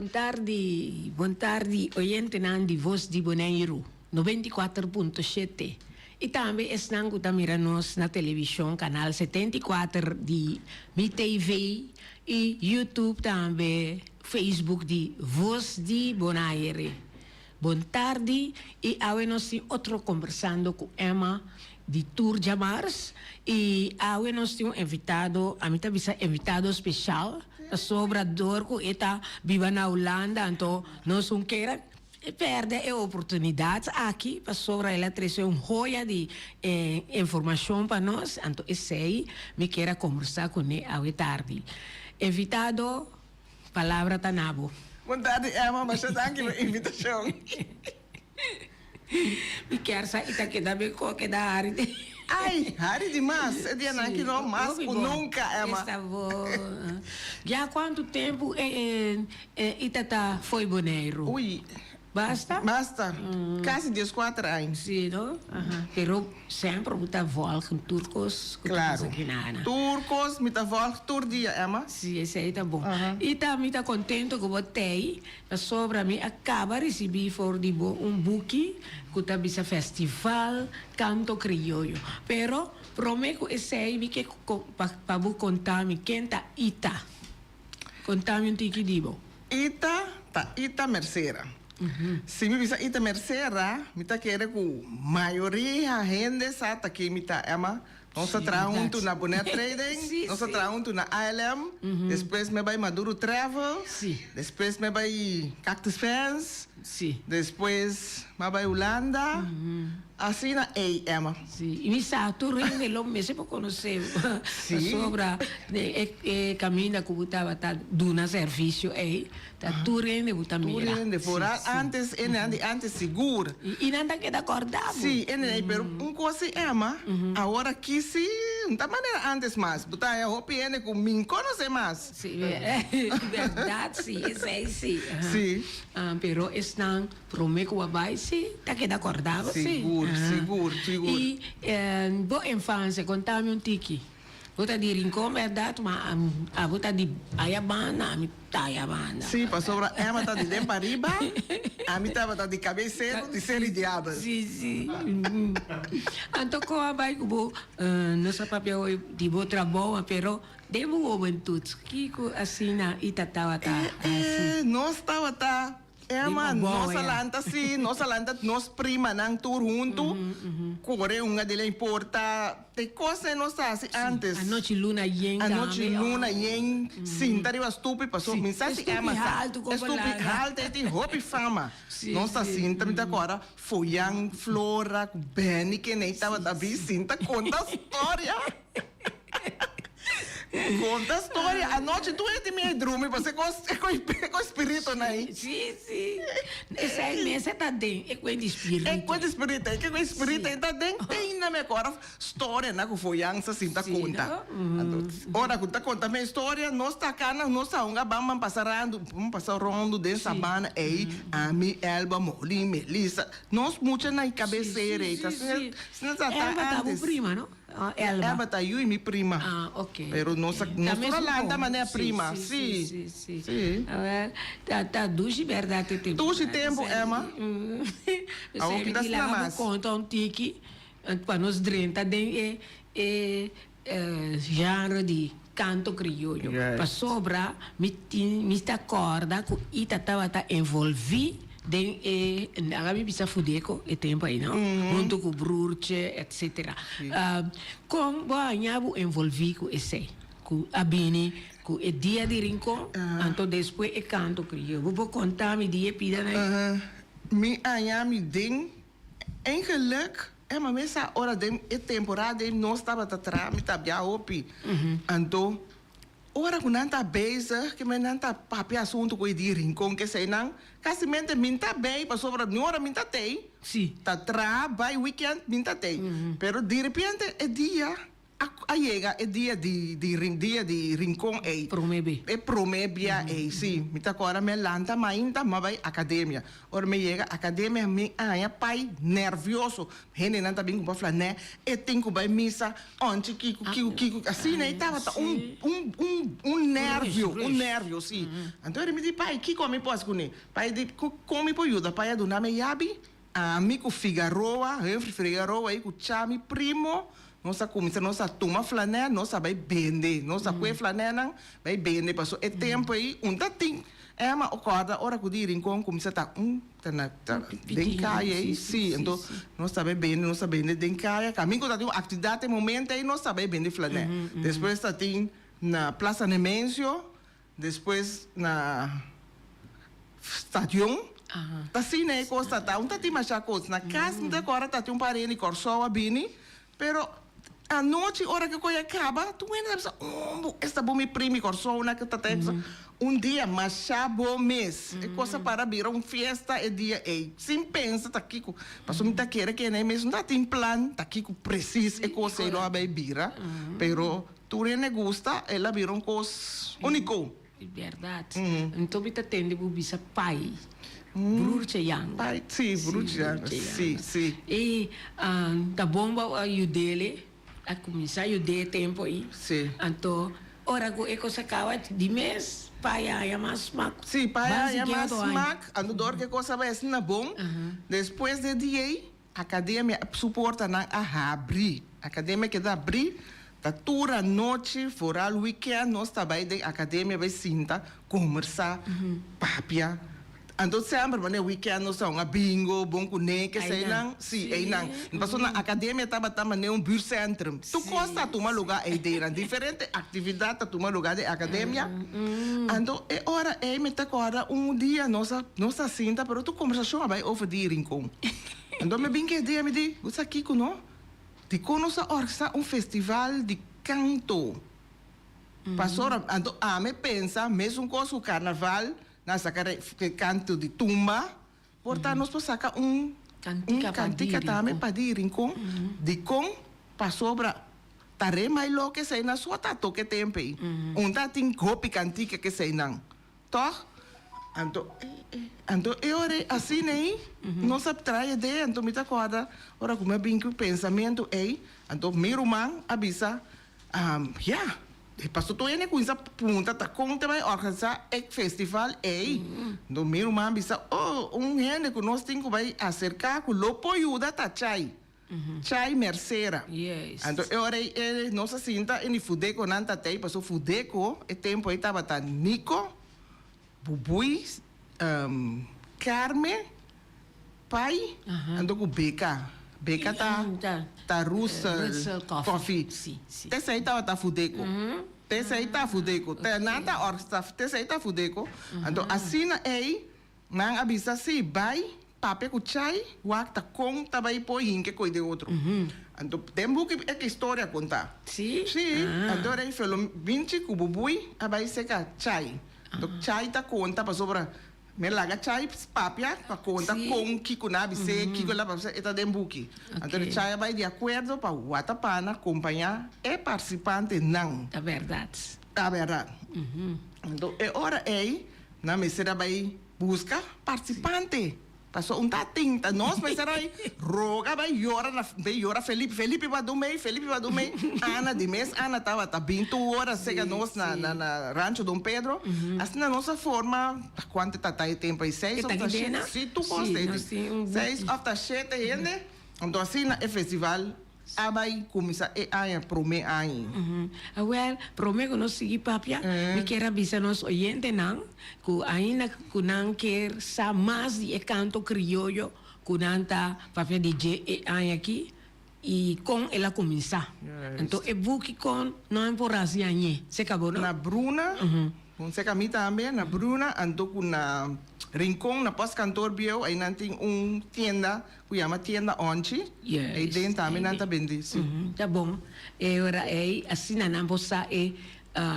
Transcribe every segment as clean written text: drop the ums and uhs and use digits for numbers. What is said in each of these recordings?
Buon tardi, oyente nan di Voz di Bonaire, 94.7. E também estão nos na televisão, canal 74 de Mi TV e YouTube também, Facebook de Voz di Bonaire. Boa tarde, e agora nós estamos outro conversando com Emma de Tour Jamars e agora nós temos invitado, a mim também invitado especial, a sobrador que está viva na Holanda, então nós não queremos perder a oportunidade aqui para sobre ela trazer uma joia de informação para nós, então esse aí me quero conversar com ele agora tarde. Invitado, palavra Tanabo. Boa tarde, Emma, mas você está pela invitação. Me quero sair daqui da beco que da área. Ai, área demais. É dia não que não mais nunca, Emma. Está bom. Já há quanto tempo Itata foi Bonaire? Ui. Basta? Basta. Quase 14 anos. Sim, não? Pero sempre muita volta com turcos. Claro. Turcos, muita volta todo dia, Emma. Sim, esse aí tá bom. E tá muito contente que botei, sobre mim, acaba de receber um book que tá bisa festival canto criollo. Pero prometo esse aí que para contar-me quem tá Ita. Contar-me tiki dibo. Ita Mercera. Se me bisa ita Mercera, mita quer que maioria gente sabe que mita Emma, nós trabalhamos na Bonet Trading, nós trabalhamos na ALM, depois me vai Maduro Travel, depois me vai Cactus Fans, depois me vai Holanda, assim na Emma. E me sabe, tu rende logo mesmo para conhecer sobre o caminho que botava do na serviço aí, tu rende botar mira. Tu rende fora antes seguro. E nada que da acordado. Sim, pero coisa Emma, agora que se da maneira antes mais, botar a roupa com me conhece mais. Sim, verdade, sim, isso aí sim. Sim. Pero estão prometo que vai sim, tá que da acordado. Seguro. E boa infância, contame tiki. Bota de rincón, verdade, mas a bota de Ayabana, a mim tá Ayabana. Sim, para sobre a Emma tá de dentro para riba, a mim tá de cabeceiro, de série de abas. Sim. Então, como vai que vou, nossa papel de boa trabalho, pero demo o juventude, que assim na Itatawa tá assim. Nós estava Emma, nossa lanta sim, nós prima nang tour junto, corre uma dele importa, te coisa nossa assim antes. A noite luna yen, sim, tari was stupi passou, mensagem Emma, stupi halt, te hopi fama. Nossa sim, também agora foiang flora, Benny que nem tava da vizinha, conta história. Conta a história. A noite tu é de minha drume, você com o espírito aí. Sim. Esse aí mesmo tá dentro. É com o espírito. É com o espírito. É com o espírito aí tá dentro. Tem na minha cora história, né? Que foi antes assim, tá conta. Ora, conta minha história. Nós tá cana, nós tá vamos passar rondo de sabana aí. A minha Elba, Molly, Melissa. Nós muito na cabeceira. Sim. Elba tá prima, não? Elba tá eu e minha prima. Ok. Pero nossa Holanda, mas é prima. Sim. Tá duas verdade tem. Duas tempo, Emma. Você me lá conta tiki para nós drenta tem genre de canto criollo. Para sobra me está corda que ita tava envolvido agora bisa fudeco e tempo aí não junto com brurche etc. Como banhavo envolvido com esse com a bini com o dia de rincón então depois é canto criollo vou contar me dia pida né me me ding eigenlijk maar mesa hora de temporada não estava atrás me tabia opi então ora que não está bezig, que não está papi assunto com o rincón que sei não, casamento minta bem, para sobre a hora minta tem, sim, tá trabalho weekend minta tem, pero de repente é dia chega é dia de rincón aí, promebia aí, sim, minta agora me lanta mainta, mas vai academia, ora me chega academia me pai nervioso, gente não tá bem com falar né, e tem que vai missa, onde kiko, assim né, tava nervio, sim. Então ele me disse, pai, que come posso comer? Pai, come por ajuda, pai, do nome Yabi, amigo Figueroa, Figueroa, aí com chame primo, nossa comida, nossa toma flanela, nossa vai vender, nossa coe flanela, vai vender, passou é tempo aí, tatim. É uma acorda, hora que o dia rincon começa a tá den caia aí, sim, então nós sabemos bem, nós sabemos den caia, caminho da atividade momento aí nós sabemos bem de flanela. Depois está tem na Praça Nemésio, depois na Stadion. Tá assim, né, costa tá, tá tem mais coisa na casa da agora tá tem parente corsoa bini, pero a noite hora que coisa acaba, tu ainda pensa, esta bom me prime corsoa na que tá dia mas bom mês, é coisa para vir festa é dia ei, sim pensa tá aqui com, passou muita queira que nem mesmo tá tem plan, tá aqui com preciso é coisa não vai vira, pero tu ne gusta, ela vira coisa único. Verdade. Então me tá tendo o bisa pai. Bruciano. Pai, sim, Bruciano. Sim. E tá bom para ajudar a começar a ajudar tempo aí. Sim. Então, ora que eu sacava de mês, pai aí mais smack. Sim, pai aí mais smack. Ando dor que coisa vai ser na bom. Depois de dia, a academia suporta na abrir. A academia que dá abrir. Da tura noite, fora o weekend, nós também da academia vai sentar, conversar, papia. Então sempre, né, weekend nós somos bingo, bom cuneca, sei não, sim, aí não. Passou na academia estava também um buurcentrum. Tu gosta de tomar lugar aí dentro, diferente atividade de tomar lugar de academia. Então é hora, me tá agora dia nossa senta, pero tu conversação vai over die rincon. Então me bem que ideia me diz, você aqui conosco? De conosco organizar festival de canto. Passou, me pensa, mesmo com o carnaval, nós sacamos canto de tumba, portanto, nós podemos sacar cantica também para ir rincon. De com, passou para tare mais louco que sei na sua tato que tempo aí. Tem copi cantica que sei não. Toch? Então, eu assim, né? Não sabe trazer ideia, então me acorda, ora como é bem que o pensamento é, então meu irmão avisa, passou todo com essa punta, tá como também organizar o festival aí, então meu irmão avisa, gente que nós temos que vai acercar com o lopo ajuda tá chai. Chai merceira. Yes. Então, eu nossa cinta, em fudeco, não tá aí, passou fudeco, e tempo aí estava tá Nico, Bubui, Carmen, pai, ando com Beca. Beca tá Russell Coffee. Sim. Tessa aí tá fudeco. Tessa aí tá fudeco. Nada orsta, tessa aí tá fudeco. Então, assim aí, não avisa se vai, pape com chai, wak tá com, tá vai pôr que coisa de outro. Então, tem que é história contar. Sim? Sim. Então, aí, falou, 20 com Bubui, vai secar chai. Então, chai tá conta para sobra. Me laga chai papia para conta com Kiko na bise, Kiko lá para você eta dembuki. Então, chai vai de acordo para o Atapana acompanhar e participante não. É verdade. É verdade. Então, é hora aí, na mesera vai buscar participante. Passou tatinta, nós mas era aí, roga vai llora Felipe vai do meio, Ana de mês, Ana tava tá 20 horas, chega nós na Rancho Dom Pedro, assim na nossa forma, quanto tá aí tempo aí, 6 of the shit, se tu gosta, 6 of the shit, gente, então assim na festival, vai começar a prometer aí. Well, prometo nós seguir papia, me quero avisar nós oyente não, que ainda que não quer saber mais de canto criollo, que não tá papia DJ aí aqui e com ela começar. Então é buque com não é por assim aí, se acabou não? Na Bruna, você caminha também na Bruna, ando com na Rincón, na pós-cantor bio, aí não tem tienda, que chama Tienda Onchi. Yes. Aí dentro também não tá vende. Tá bom. Agora, assim, não posso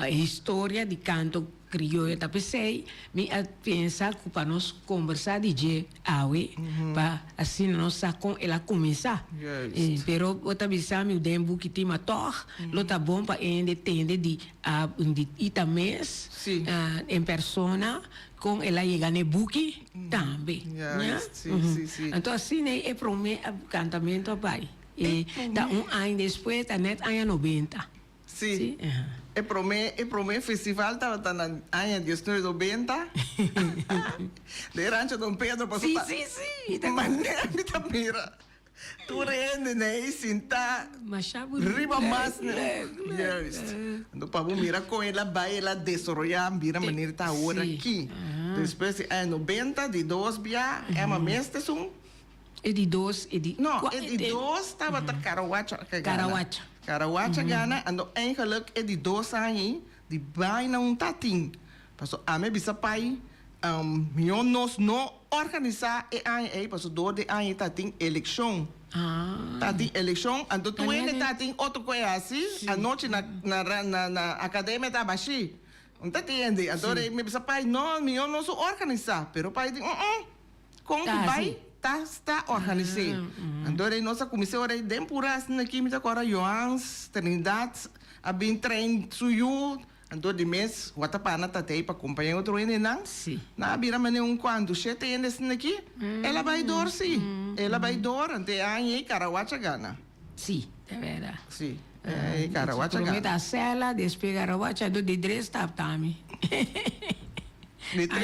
história de canto crioulo. Tá pensei, me pensa que para nós conversar de awe, para assim nós com ela começar. Pero outra vez me dembo que tem mator, lo tá bom para entender de itamês em persona. Com ela chega no buque também. Sim. Então, assim, é para o cantamento, pai. E dá ano depois, tá net ano 90. Sim. E para mim festival estava na ano de 1990. De Rancho Dom Pedro passou. Sim. Mas me tá mira. Tu rende né, sinta. Machado. Riba mas né. Yes. Então para mira com ela vai ela desarrollar mira maneira tá hora aqui. Depois é 90 de 2 bia é uma mestre sum. E de 2 e de não, e de 2 estava tá Karawacha Gana, ando eigenlijk e di 2 anos de bijna tatin. Paso a me bisa pai nos no organizar e ai paso do de ai tatin election. Tatin election ando tu ene tatin outro coisa assim, a noite na academia da baixi. Não tá entendendo? Ando me bisa pai no nos organizar, pero pai de como vai está organizado. Então, nossa comissão é bem pura, aqui, me agora, Joans, Trindade, a bem trein suyu, então, de mês, o atapana tá aí para acompanhar outro ainda, não? Sim. Na bira, mas não quando você tem esse aqui, ela vai dor, sim. Ela vai dor, até aí, Karawacha Gana. Sim, é verdade. Sim. Karawacha Gana. Prometa a cela, depois Karawacha do de 3 também.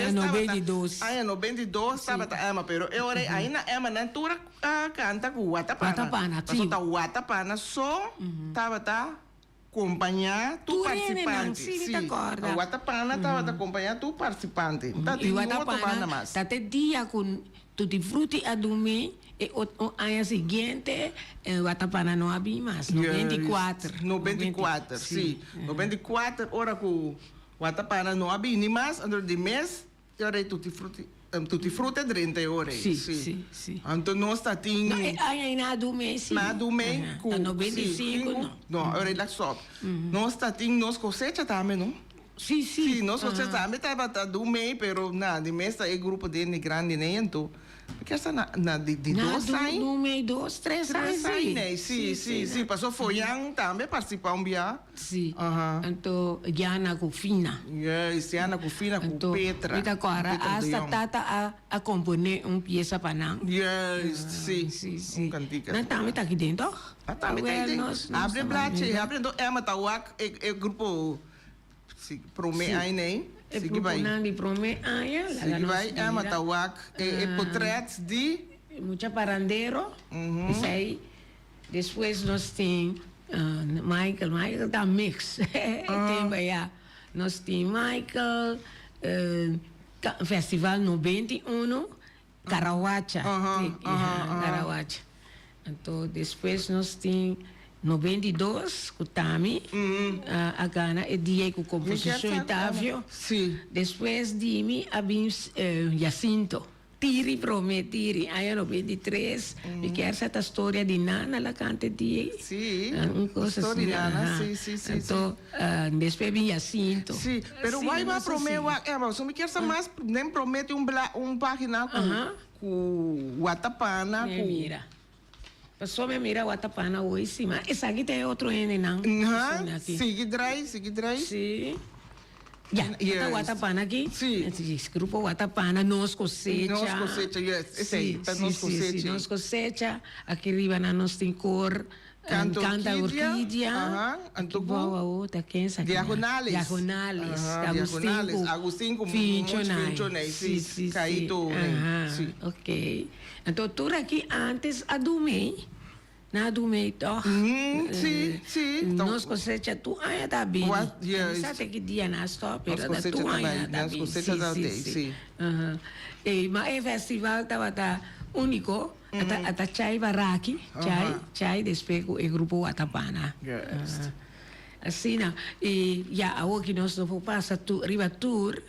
Ano 92. Ano 92 estava ama, pero eu ora ainda ama na altura canta com Watapana. Watapana, sim. Tá Watapana só estava acompanhar tu participante. Sim, acorda. O Watapana estava acompanhar tu participante. E o Watapana tá até dia com tutti frutti a dormir e o ano seguinte o Watapana não havia mais. 94. 94, sim. 94 hora com Watapana não havia nem mais, andou de mês, eu era tutti frutti 30 horas. Sim. Então nós está tinha. Ainda do mês, sim. Na do mês, com 95, não. Não, eu era só. Nós está tinha nós cosecha também, não? Sim. Sim, nós cosecha também estava do mês, pero na de mês é grupo de grande nem então. Porque essa na de 2 anos. No mês 2, 3 anos. Sim. Passou foi yang também participar bia. Sim. Então, Jana Cofina. Yes, Jana Cofina com Petra. Então, agora, esta tata a componer peça para não. Yes, sim. Não também tá aqui dentro? Tá dentro. Abre blate, abre do Ematawak, é grupo prome aí nem. Sige vai. Sige vai, Ematawak, é portrait de mucha parandeiro. Isso aí. Depois nós tem Michael tá mix. Tem aí, nós tem Michael, Festival 91, Karawacha. Karawacha. Então, depois nós tem 92, com Tami, a Gana, e dia com composição Itávio. Sim. Depois de mim, havia Jacinto. Tiri prometi, aí 93, porque essa história de Nana, ela canta de... Sim, história de Nana, sim. Então, depois vem Jacinto. Sim, pero vai prometer, se me quer mais, nem promete página com Watapana, com... Mira. Só me mira Watapana hoje, mas essa aqui tem outro N, não? Sigue dry. Sim. Ya, está Watapana aqui. Sim. Esse grupo Watapana, Nos Cosecha. Nos Cosecha, yes. Esse aí, Nos Cosecha. Sim, Nos Cosecha. Aqui arriba nós tem cor. Canta Orquídea. Aqui boa outra, quem sabe? Diagonales. Agostinho Finchonai. Sim. Caído. Ok. Então, tudo aqui antes a dormir. Na dormir, toch? Sim. Nós cosecha tu ainda tá bem. Sabe que dia nós stop, era da tu ainda tá bem. Nós cosecha tá bem, sim. Mas o festival estava único. Ata chai baraki, chai depois o grupo Watapana. Assim, e já aqui nós não passa tu riba tour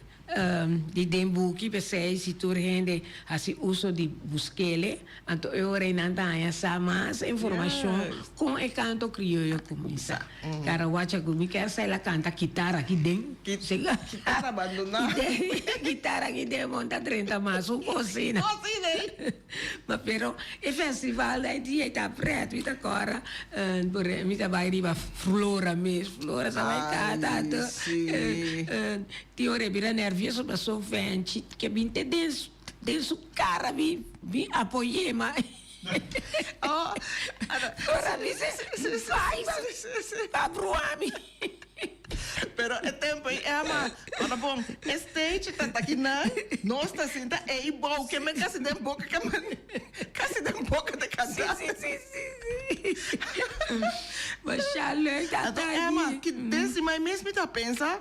de Dembuki, pensei se tu rende assim uso de busquele, então eu reinando essa mais informação com o canto crioulo começa. Cara, watcha comigo essa ela canta guitarra aqui dentro. Guitarra abandonada. Guitarra aqui dentro monta 30 mais um cocina. Mas pero o festival daí dia está preto, está agora, me tá vai riba flora mesmo, flora vai cada. Tiore vira nervioso para sofrente que vinte dentro cara vi apoiei mas Oh, Ora mi se faz. Tá bruami. pero é tempo aí, ama. Ora bom, stage tá aqui na. Nós tá assim, tá aí bom, que me casi de boca, que me casi de boca de cantar. Sim. Mas chale, Então, Emma, que desse mais mesmo tá pensa,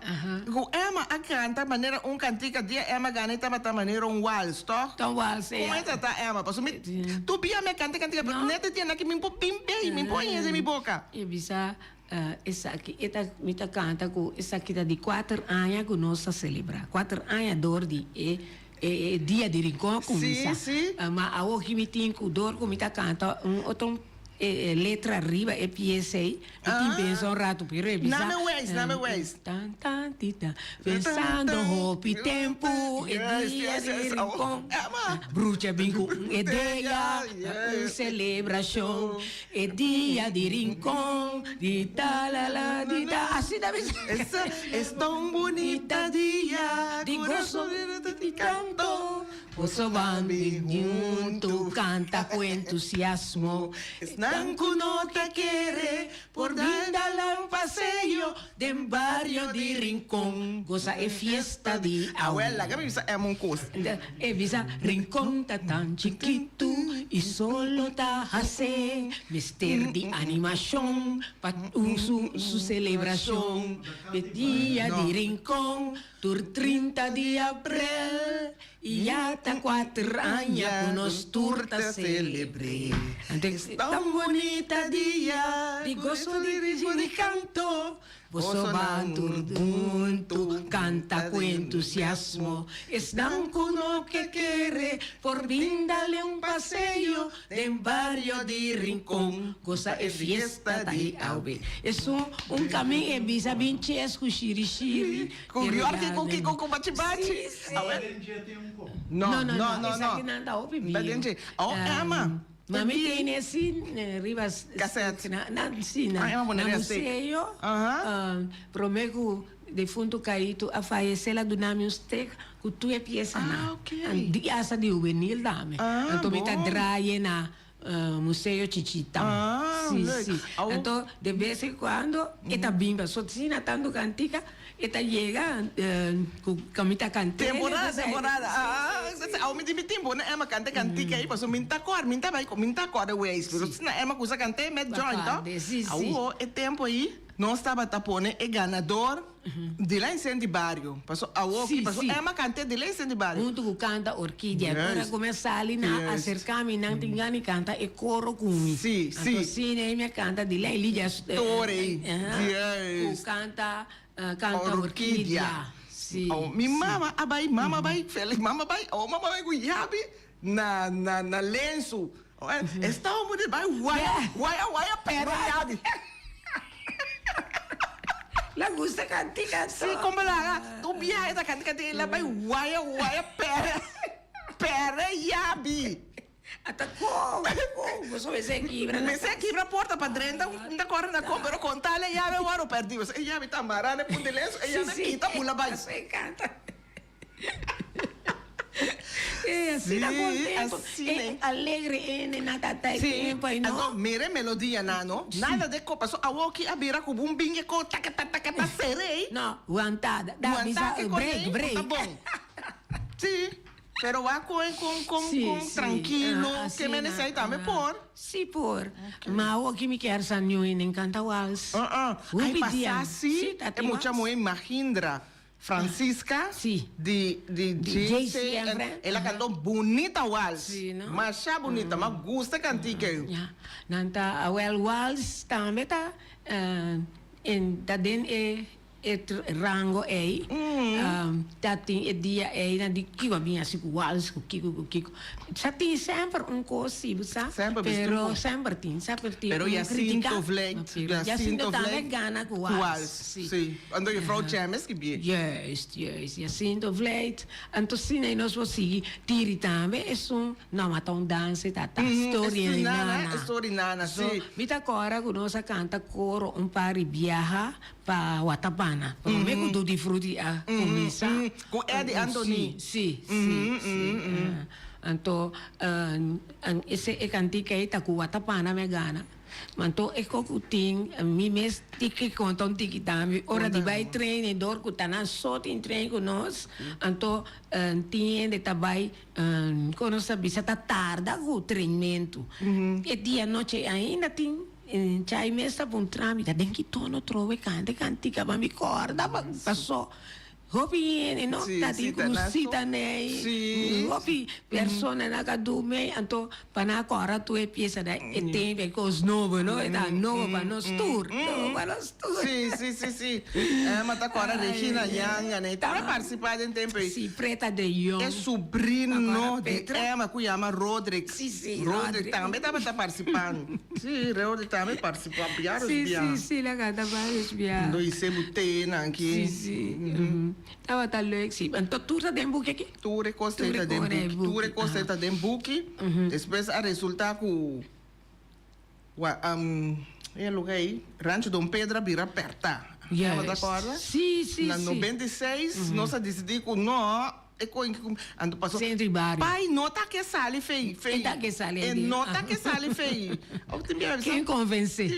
com Emma a canta maneira cantica dia Emma ganha tá maneira wals, toh? Então, você. Como é que tá Emma? Passo me tu bia me canta neta tinha que me pimpe, me põe em minha boca. E bisa essa aqui, esta mita canta com essa aqui tá de 4 anos que nós celebra. 4 anos dor de dia de rincón com Sim, sim. Mas a o que me tem com dor com mita canta outro letra arriba e pieza aí. E tem pensa rato pero é bisa. Name ways. Tan tan tita pensando hopi tempo e dia de rincón. Bruxa bingo ideia, celebração, é dia de rincón, de talala, de da. Assim da vez. Essa é tão bonita dia, De gozo de canto, gozo bambi junto, canta com entusiasmo. Nanco no te quiere por dar un paseo de barrio de Rincón. Goza é fiesta de abuela, que me dice é um curso. E visa Rincón tá tan chiquito e solo tá hace mister de animação para su celebração de dia de Rincón tur 30 de abril e já tá 4 anos que nós turta celebre. Tão bonita dia de gozo de canto. Vosso bantur junto, canta com entusiasmo. Estão com o que quer, por brindale un passeio de barrio de Rincón. Cosa é fiesta de Aube. Isso caminho é bisa binchesco, xiri. Com York, com bate-bate. Não. Isso aqui não dá ouve bem. Emma. Mami tem assim, rivas... Cassete. Na museu, prometo defunto caído a falecer lá do nome Ustec, que tu é peça na. De asa de juvenil dame. Então, me tá draia na Museu Chichitão. Sim. Então, de vez em quando, eta bimba, só tinha tanto cantica, eta chega, com muita cantica. Temporada. Ao me tempo, né? Emma canta cantica aí, passou minta cor ways. Pero se na Emma cusa cante, met joint, então. É tempo aí, nós estava tapone, é ganador de lá em Sandibario. Passou Emma cante de lá em Sandibario. Junto com canta Orquídea. Agora começa ali a acercar-me, não tem gani canta, é coro com mim. Sim. Então, sim, minha canta de lá, ele já... Torei. Canta Orquídea. Sim. Mi mama vai, feliz mama vai com yabi na lenço. Está o mundo vai a pera yabi. La gusta cantica. Sim, como lá, tu viaja da cantica ela vai a pera yabi. Atacou, você vai ser quebra. Me se quebra a porta para dentro, não corre na compra, pero contar a llave agora perdido. A llave está amarrada por de lenço, ela não quita, pula vai. Você canta. É assim, dá bom tempo. Assim, alegre, nada tempo, não? Então, mire melodia, não? Nada de copa, só a walkie a vira com um bingue com taca, serei. Não, aguantada. Dá break. Tá bom. Sim. Pero va com tranquilo, que me necessita também por. Sim, por. Mas o que me quer sanyo em canta wals. Aí passa assim, é muita mulher Mahindra. Francisca, de JC, ela cantou bonita wals. Mas já bonita, mas gusta cantica. Nanta a wals também tá rango aí tem dia aí na de que vai vir assim wals kiko já tem sempre coisa sabe pero sempre tem pero Jacinto Vleit também gana com wals sim quando eu falo chames que bem yes Jacinto Vleit então sim aí nós vamos seguir tiri também é não mata dança história nana sim mita agora que nós canta coro pari viaja para Watapana. Prometo do de fruti a começar. Com Eddie Anthony. Sim. Anto, esse é cantica aí, tá com o Atapana, me gana. Manto é cocutim, mi mes tiki contam tiki também. Ora de vai treinador que tá na só tem treino com nós. Anto tiende também quando sabe se tá tarde o treinamento. E dia noite ainda tem chai mesa para trâmite, tem que tono trove cantica para me corda passou. Hopi no tati kusita nei. Hopi persona na kadume anto pana kora tu e pieza da e tempo cos novo no e da novo para nos tour. No para nos tour. Sì. Mas agora Regina Young, né? Tá participando em tempo. Sim, preta de Young. É sobrinho de Emma que chama Rodrigo. Sim. Rodrigo também estava participando. Sim, Rodrigo também participou. Sim, la gata vários biar. Dois sebutena aqui. Sim. Tava tá leuk, sim. Então, tu tá dentro aqui? Tu recosteta dentro buki. Tu recosteta dentro buki. Depois a resulta com é lugar aí, Rancho Dom Pedro vira perto. Yes. Tá acorda? Sim. Na 96, nós decidimos que não, ando passou. Centro Bari. Pai, nota que sale feio. Tá que sale. É nota que sale feio. Quem convence?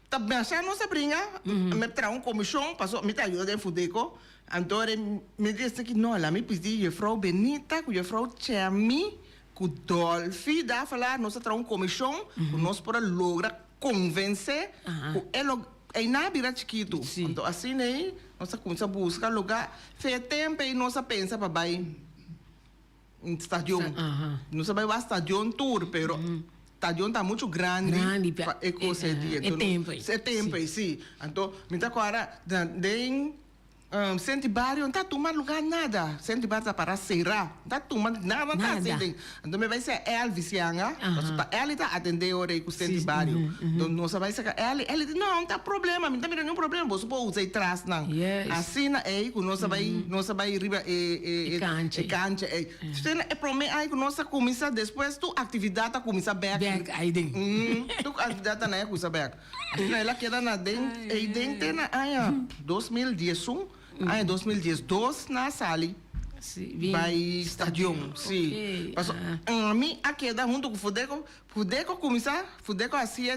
Tá pensando nossa brinca, me traz comissão, passou, me tá ajudando a fudeco. Então, me disse que não, lá me pedi a Frau Benita, que a Frau Chami, que o Dolphy, dá falar, nós traz comissão, que nós para lograr convencer, que ele é na vira chiquito. Então, assim, né, nós começamos a buscar lugar, fez tempo e nós pensa para vai em estádio. Nós vai para estádio tour, pero estádio está muito grande. É tempo. É tempo, sim. Então, me tá agora, Sente Barrio não está tomando lugar nada. Sente Barrio está para serrar. Não está tomando nada. Então, me vai ser Elvis Yanga. Ele está atendendo hora com o Sente Barrio. Então, nós vai ser ele diz, não tem problema. Não tem nenhum problema. Você pode usar atrás, não. Assim, aí, nós vai riba e cancha. É problema aí que nós começa depois, tu atividade começa back. Aí dentro. Tu atividade não é começa back. Assim, ela queda na dentro, e dentro na 2011. Em 2012, na Sali, vai estádio, sim. A mim, a queda junto com o Fudeco começar, Fudeco assim,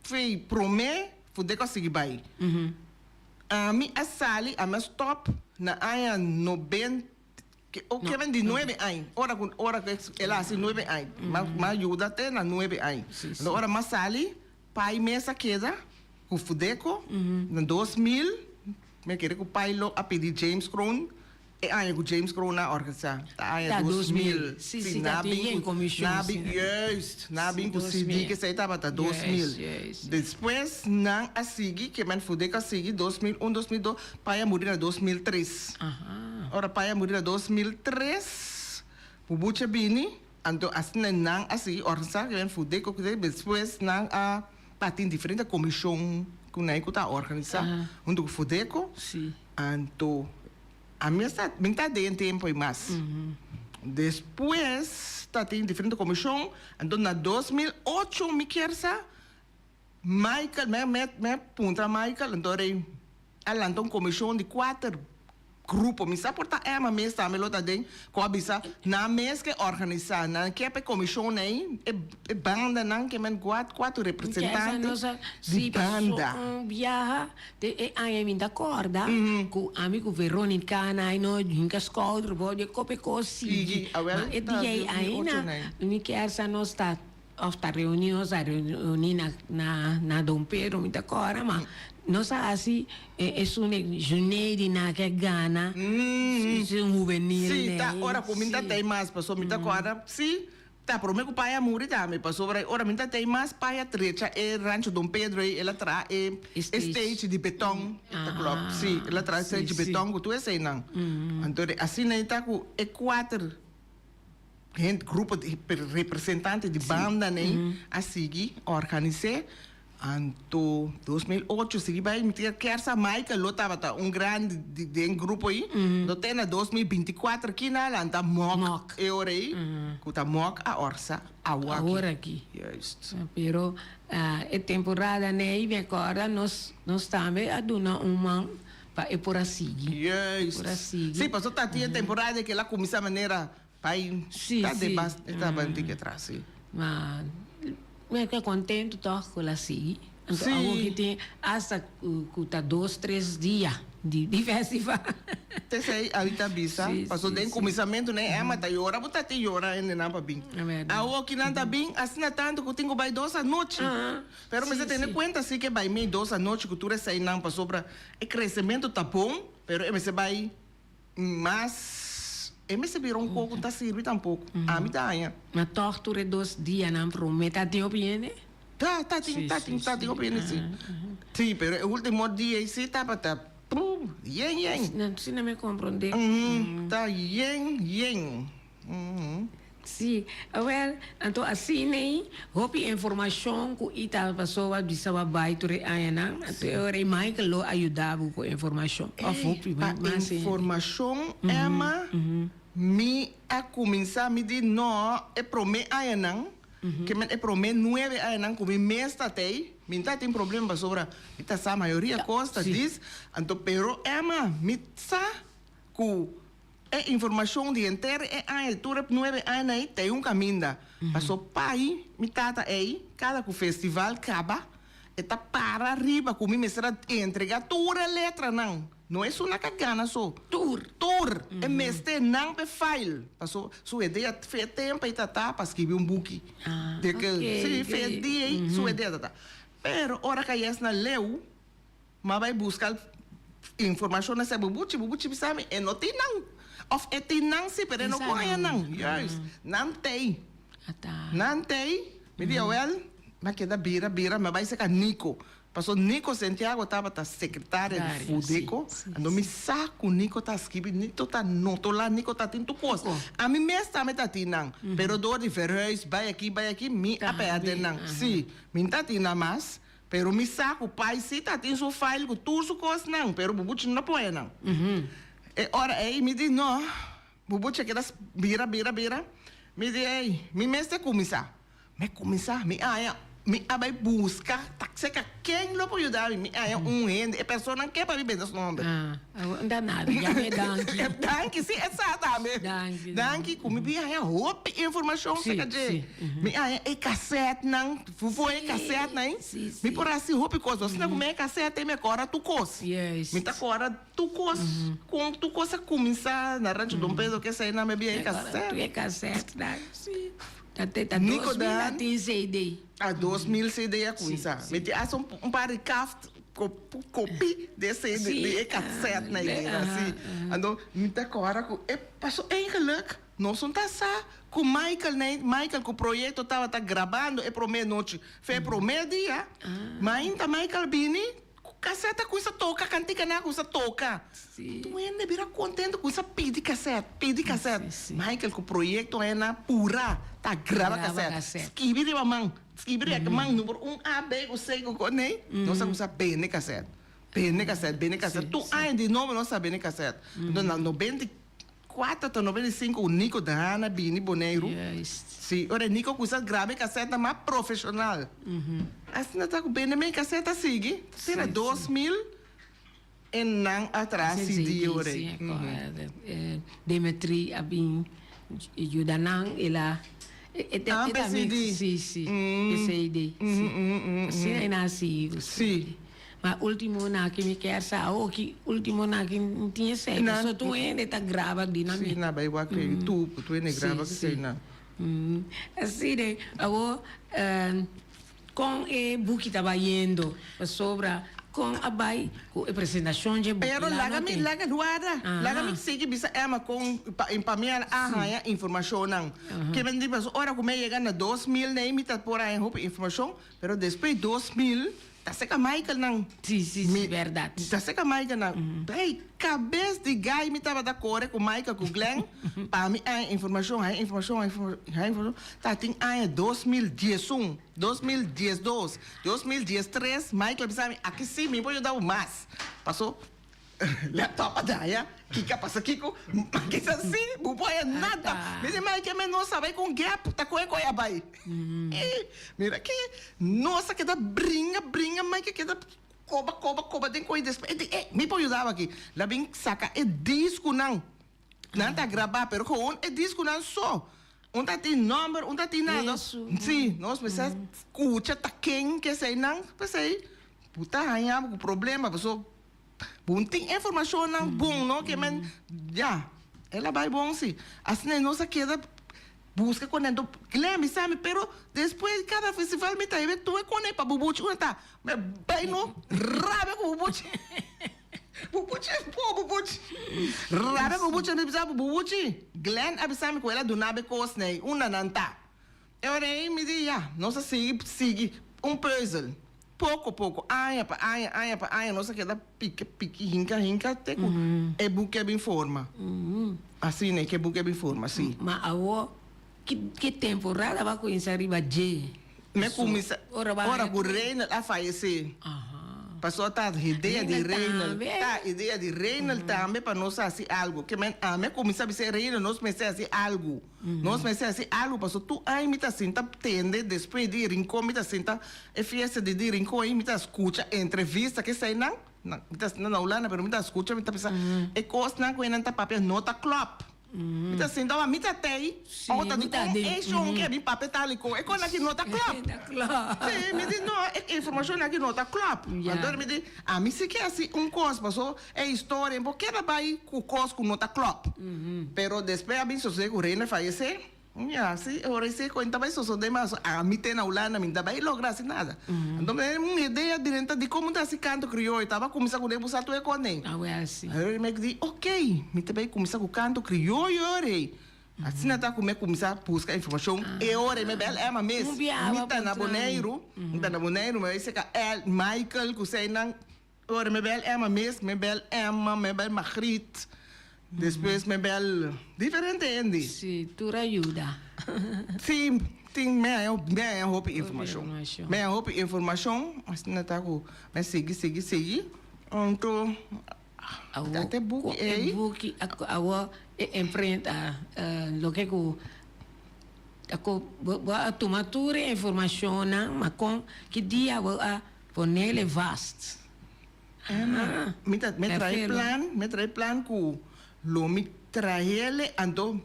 foi promer, Fudeco seguir vai. A mim, a Sali, a minha stop, na área 90, o que vem de 9 anos, ora que ela assim 9 anos, mas ajuda até na 9 anos. Agora, a Sali, pai, mesa queda, com o Fudeco, na 2000, me queria que o pai a pedir James Crown e aí o James Crown na organização tá 2000 sim tá bem comissão na bem com CD que sai tava 2000 depois não a seguir que man Fudeco a seguir 2001 2002 pai a morrer em 2003 ora pai a morrer em 2003 o Bucha Bini então assim não a seguir organização que man Fudeco que depois não a patin diferente comissão que o Naico está organizando, onde o Fudeco, então, a minha está dentro tempo e mais. Depois, está tendo diferente comissão, então, na 2008, me quer Michael, me punta Michael, então, ela lançou uma comissão de 4 grupos, me sabe portar uma mesa também lá dentro, com a bisa na mesa que organiza, na que é comissão aí, é banda não que men 4 representantes de banda. Viaja, aí me dá corda, com amigo Verônica, aí no jinka scoutro, pode cope cosi. E DJ aí na, me quer essa não está reunião na Dom Pedro, me dá corda, mas nós assim é um juneiro na que gana, é um juvenil. Sim, tá. Ora comigo tem mais, passou me agora, sim. Tá, por mim que o pai é muri também, passou ora me tem mais pai a trecha é Rancho Dom Pedro, ela traz stage de beton, sim, ela traz stage de beton, que tu é sei não. Então assim nem tá com 4 grupo de representantes de banda né, a seguir organizar. Anto 2008 segui vai me ter que essa Michael lo tava grande de grupo aí do tem na 2024 aqui na landa mock e ora aí que tá mock a orsa agora aqui pero é temporada né e agora nós também aduna uma para por assim sim passou tá tinha temporada que ela começa a maneira pai, Sim, tá sim. debaixo, tá bem que atrás, sim. Mas eu fico contente toch com assim. Então, Sim. algo que tem hasta que tá 2, 3 dias de festival. Sei, a Ita Bisa, Sim, passou sim, de sim. começamento, né? É, mas tá hora, botar te hora ainda não para bem. É verdade. A o que não tá bem, assim tanto que tenho vai 2 à noite. Pero mas Sim, você tem sim. conta assim que vai meio 2 à noite que tu sai não passou para o crescimento tá bom, pero você vai mas você virou um pouco tá servir tampouco. A mim tá aí. Mas tortura 2 dias não promete te opinião. Tá, Sim, tem opinião sim. Sim, pero o último dia aí sim tá yen. Não, se não me compreender. Tá yen. Sim, well, então assim, né? Hope informação que ita pessoa de sabai tu reaiana, então eu rei Michael lo ajudava com informação. Of hope, A mas informação é uma me a começar me diz não é prome ayanang que me é prome 9 ayanang que me mesta tei minta tem problema sobre ita sa maioria costa sim. diz então pero é uma me sa ku é informação de inteira é a tu rep 9 ayanang tem caminho passou pai me tata aí cada que festival acaba eta para arriba com me será entregar toda letra não é só na cagana só tour é meste não é file passou sua ideia fez tempo e tá para escrever book de que se fez dia sua ideia tá pero ora que é na leu mas vai buscar informação nessa bubuchi sabe é não tem não of é tem não se pero não conhece não yes não tem me diz mas que da bira mas vai ser com Nico passou Nico Santiago estava secretária de Fudeco andou me saco Nico tá escrevendo Nico tá noto lá Nico tá tendo coisa a mim mesmo também tá tendo pero dor de Ferreira vai aqui me aperde não sim me tá tendo mais pero me saco pai se tá tendo seu file com tudo isso coisa não pero bubuchi não pode não ora aí me diz não bubuchi que das bira me diz aí me mesmo começar me me abai busca taxeca quem lo pode ajudar me rende é pessoa não quer para viver desse nome não dá nada já me danke danke sim exatamente danke como me é roupa informação se quer dizer me é cassete não foi cassete não me por assim roupa coisa se não comer cassete me cora tu coisa me tá cora tu coisa com tu coisa começar na rancho Dom Pedro que sai na me bem cassete tu é cassete sim tá 2000 tem CD a 2000 CD a coisa me te assa par de craft copy de CD de cassete na igreja assim ando me tá agora é passou eigenlijk nós não tá só com Michael com o projeto tava gravando é pro meia noite foi pro meio dia mas ainda Michael Bini cassete coisa toca cantica na coisa toca tu ainda vira contente com essa pede cassete Michael com o projeto é na pura tá grava cassete escrever de mamãe escrever a mão número 1 A B o C com né não sabe usar bem cassete tu ainda de novo não sabe bem cassete então na 94 até 95 o Nico da Ana Bini Boneiro sim ora Nico com essa grave cassete mais profissional assim não tá com bem nem cassete assim será 2000 e não atrás CD ora Demetri abin ajuda não ela CD CD sim é nasci sim mas último na que me quer sa o que último na que não tinha certo só tu ainda tá grava dinâmica sim na vai o que tu ainda grava que sei na assim né agora com o book estava indo sobre com a bai com a apresentação de book pero laga me sigue bisa ema com para mim a informação não que vem depois ora como chega na 2000 nem me tá por aí informação pero depois 2000 tá seca Michael não sim verdade tá seca Michael não ei cabeça de guy me tava da cor com Michael com Glenn para mim a informação tá tem a 2011 2012 2013 Michael sabe aqui sim me pode dar o mais passou laptop daia que passa aqui com que assim não pode nada me diz mas que não sabe com gap tá com a vai mira que nossa que dá bringa mas que dá coba tem coisa me pode ajudar aqui lá bem saca é disco não não tá gravar, pero gewoon é disco não só. Um tá tem número, um tá tem nada. Sim, nós precisamos escutar tá quem que sei não, pensei, puta, aí há um problema, pessoa, bom tem informação não bom, não que man, já, ela vai bom sim. Assim não se queda busca quando lembra sabe, pero depois cada festival me tá aí tu é quando é para bubuchi, quando tá, mas vai no rabe com bubuchi. Bubuchi, pô, bubuchi. Rabe bubuchi, não precisa bubuchi. Glenn abisame com ela do nabe cosnei, uma nanta. Eu orei me diz, nossa sigue puzzle. Pouco, aia, nossa queda pique, hinca, até com é buque bem forma. Assim, né, que buque bem forma, assim. Mas que temporada vai conhecer arriba de? Me começa, ora o reino a falecer. Passou a ideia de reino, ideia de reino também para nós fazer algo. Que me começa a ser reino, nós começamos a fazer algo. Nós começamos a fazer algo, passou tu aí me tá senta tende, depois de rincão me tá senta, é fiesta de rincão aí me tá escuta entrevista que sai não, na Holanda, pero me tá escuta, me tá pensando, é coisa não que não tá papel nota club. Então, assim, então, a mita tem, outra de como é chão que é bem papel tálico, é quando aqui nota club. Sim, me diz, não, é informação aqui nota club. Então, me diz, a mim se quer assim, coisa, passou, é história, porque ela vai com coisa com nota club. Pero depois, a mim, se você correndo, falecer, sim, eu sei que também sou demais, a mim tem na Holanda, a mim também logra assim nada. Então, me uma ideia direta de como está se canto crioulo, estava começando com o buscar tu é com nem. É assim. Aí eu me disse, ok, me também começar com o canto crioulo, orei. Assim não está começar a buscar informação, e orei, me bela é uma mesma. Me tá na Boneiro, me disse que é Michael, que sei não, ora me bela é uma mesma, me bela Emma, me bela Margrit. Depois me bel diferente ainda. Sim, tu ajuda. Sim, tem meia roupa informação. Meia roupa informação, mas não tá com, mas seguir. Então, até book aí. Book, agora enfrenta lo que a tomatura informação, mas com que dia a poner vast. Me trai plan com lo me traele ando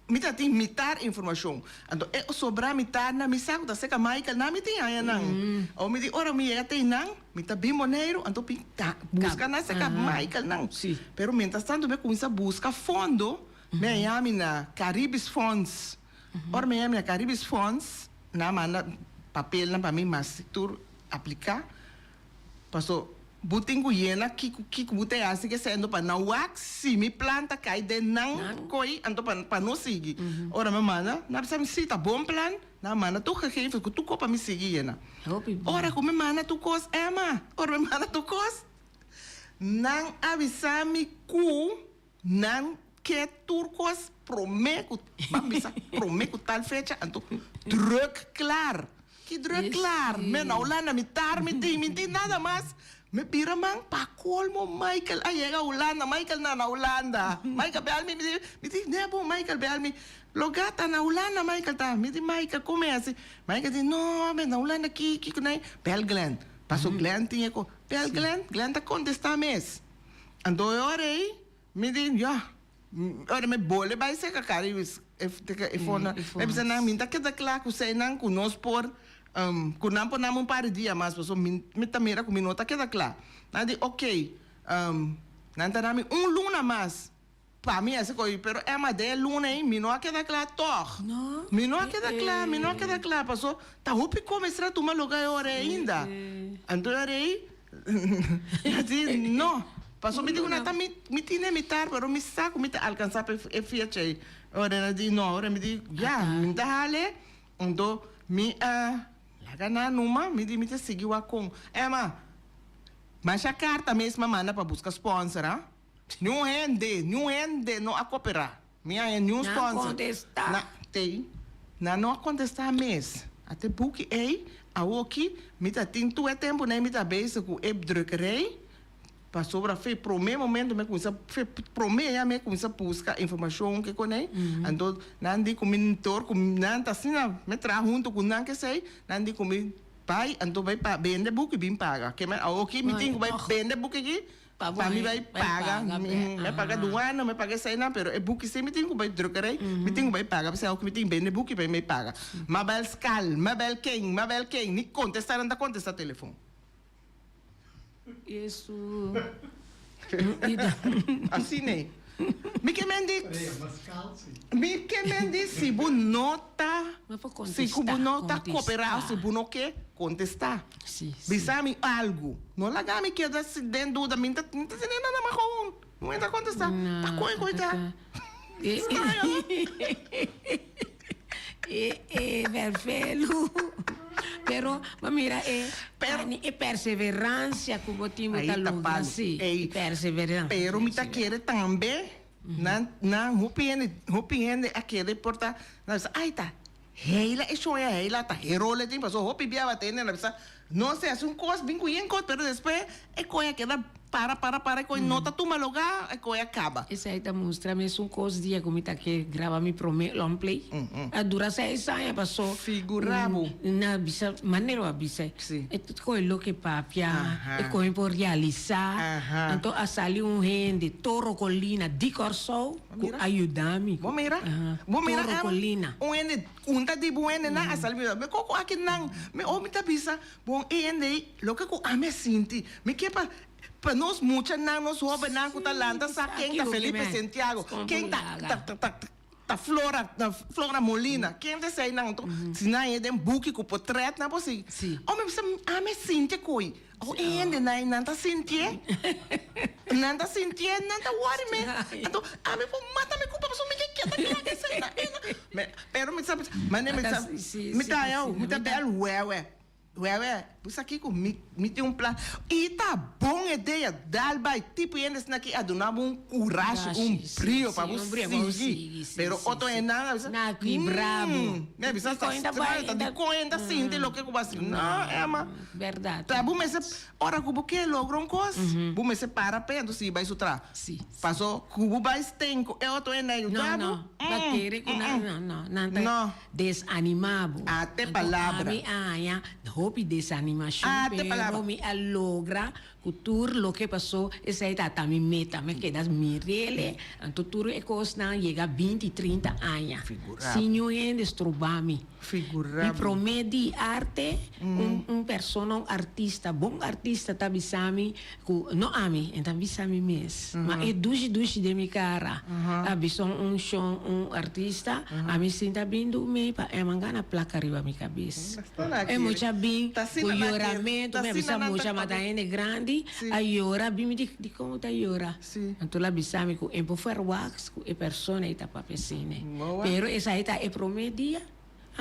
me tá tem mitar informação ando é sobrar mitar na me saco da seca Michael na me tem aí não ou me di ora me é tem não me tá bem moneiro ando pinta busca na seca Michael não pero mientras tanto me começa a buscar fundo me llama na Caribes Funds ora me llama na Caribes Funds na manda papel na para mim mas tu aplicar passou buting Guyena que butei assim que sendo para não se me planta cai de não coi ando para não seguir ora me manda na precisa me cita bom plan na manda tu que tu copa me seguir na ora como me manda tu cos Emma ora me manda tu cos não avisa me cu não que turcos prometo tal fecha ando druk claro que druk claro me não lá na mitar me tem nada mais. Me pira man pa colmo Michael ay llega Holanda Michael na Holanda Michael bealmi me diz nebo Michael bealmi logata na Holanda Michael ta me diz Michael como é assim Michael diz não me na Holanda aqui kunai bel Glenn passou Glenn tinha ko bel Glenn tá contestar mes ando orei me diz ora me bole vai ser que cara e fona me precisa na minta que da claro que sei não conosco por kunampo namun par dia mas so mita mira com minuta queda claro nadi ok nanta nami luna mas para mim essa coisa pero é uma de luna aí mino queda claro tor mino queda claro passou tá rupi começar a tomar lugar hora ainda então aí nadi não passou me digo nata me tinha mitar pero me saco me alcançar para fiat ora nadi não ora me digo me dá hale então me Gana numa, me te seguiu a com. Emma, mas a carta mesmo manda para buscar sponsor, ah? Não rende, não a cooperar. Minha é nenhum sponsor. Não contestar. Não contestar mesmo. Até porque aí, a aqui, me tá tendo tempo, né? Me tá beijo com o drukerei. Passou para fer pro meu momento me começa pro meu me começa a buscar informação que conei então nandi com mentor com nanta assim me traz junto com nan que sei nandi com pai então vai para vender book bem paga que me aqui me tem vai vender book aqui Para mim vai pagar. Me paga douana, me paga isso aí não, pero é book sem me tem que vai drogare, me tem que vai pagar, você é o que me tem bem, book vai me paga. Mabel skal, Mabel quem, ni contestar anda contestar telefone. Isso. Assim né. Me que mendi se bu nota, se bu nota cooperar, se bu no que contestar. Sim. Bisami algo. Não laga me que da se dentro da minha não tá nem nada mais com. Não entra contestar. Tá coisa. Perfeito. Pero, mira, perseverança que o time está longa, sim. Perseverança. Pero me tá querendo também, na rupiende aquele porta, ai tá, heila, isso é heila, tá, herole tem, passou, rupi biava tem, na bisa, não sei, é coisa bem cuienco, pero depois é coisa que dá para, coisa nota tu maluga, é coisa acaba. Essa aí tá mostrando, é coisa dia como tá que grava mi primeiro long play. A dura 6 anos passou. Figuravo. Na bisa, maneiro a bisa. Sim. É coisa que papia, é coisa por realizar. Então a sali rende, Toro Colina, de Corso, ajudar-me. Bom mira, Toro Colina. Ende, unta di buene na asal me koko akin nang, me me tá bisa, bom ende, lo que ko ame sinti, me kepa para nós mucha nang nos hobe nang ko talanta sa quem tá Felipe Santiago, quem tá Flora Molina, quem tá sei nang to, sina eden buki ko portrait na posi. O me bisa ame sinti koi. O ende na nanta sinti. Nanta sinti, nanta worry me. Então, ame po mata me culpa so me que sei na. Pero me sabe, mas me tá eu, me tá bel Ué, isso aqui comigo, me tem plano. E tá bom ideia, vai tipo eles aqui a donar coragem, brilho para você seguir. Pero outro é nada, na que bravo. Né, bisa tá de coenda sim, tem lo que você. Não, é uma verdade. Tá bom, mas ora que você logra coisa, bom, mas para pendo se vai sutra. Sim. Passou, cubo vai estenco, é outro é nada. Não, bater com não, desanimado. Até palavra. Hopi desanimação, pero me alogra que tudo o que passou, essa aí tá minha meta, me queda mirele, então tudo é coisa chega 20, 30 anos. Senhor ainda estrubami. Me prometi arte, persona, artista, bom artista, tá bisami, não ami, então bisami mes, mas é duche de minha cara, abison show, artista, a me sinta vindo me para mangana placa riba minha cabeça. É muito bem, o lloramento, me avisa muito, mas é grande, a llora, bem de como tá llora. Então lá bisami que é por wax, que é persona e tá papecine. Pero essa aí tá é prometia.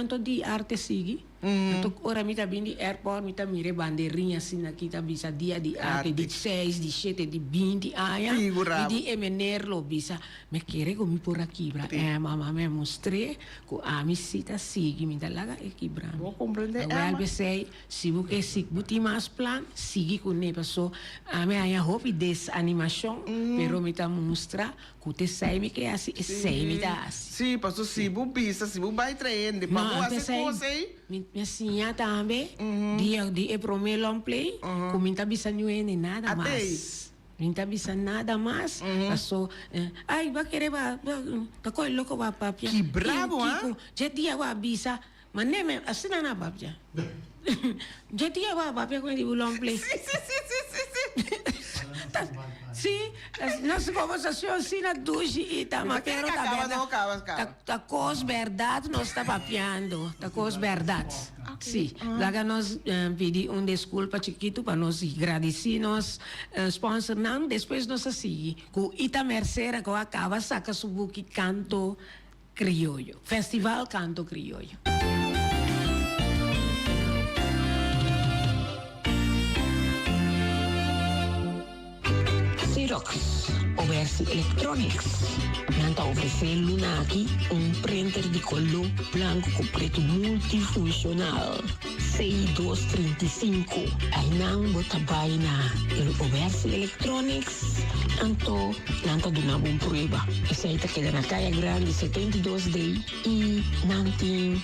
Então di arte sigue. Então ora mita bindi airport mita mire bandeirinha assim aqui tá bisa dia de arte de 6, de 7, de 20 anos. E de emenerlo bisa me quere comi por aqui bra. Mamma me mostrei que a mi cita sigue mita laga aqui bra. Vou compreender. Agora sei se você quer se buti mais plan sigue com ne passou a me aí hobby desanimação, pero mita mostra que te sei me que assim sei mita. Sim, passou se bu bisa, se bu vai trein, de papo assim coisa aí. Minha senhora também, dia pro meu long play, com minha bisa não nada mais. Minha bisa nada mais, passou, ai, vai querer, tá com louco, vai papia. Que bravo, hein? Já dia vai bisa, mas nem me, assim não é papia. Já dia vai papia com ele long play. Sim, nossa conversação assim na ducha e tá, mas pero tá com as verdades nós está papiando, tá com as verdades. Sim, lá nós pedi desculpa chiquito para nós agradecer nós sponsor não, depois nós assim, com Ita Mercera que acaba saca subuki canto criollo, festival canto criollo. Xerox, Oversi Electronics. Nanta oferecendo aqui printer de color branco com preto multifuncional. 6235. Aí não bota baina. Oversi Electronics. Anto, nanta do na bom prueba. Essa aí tá querendo na caia grande, 72 day e nanti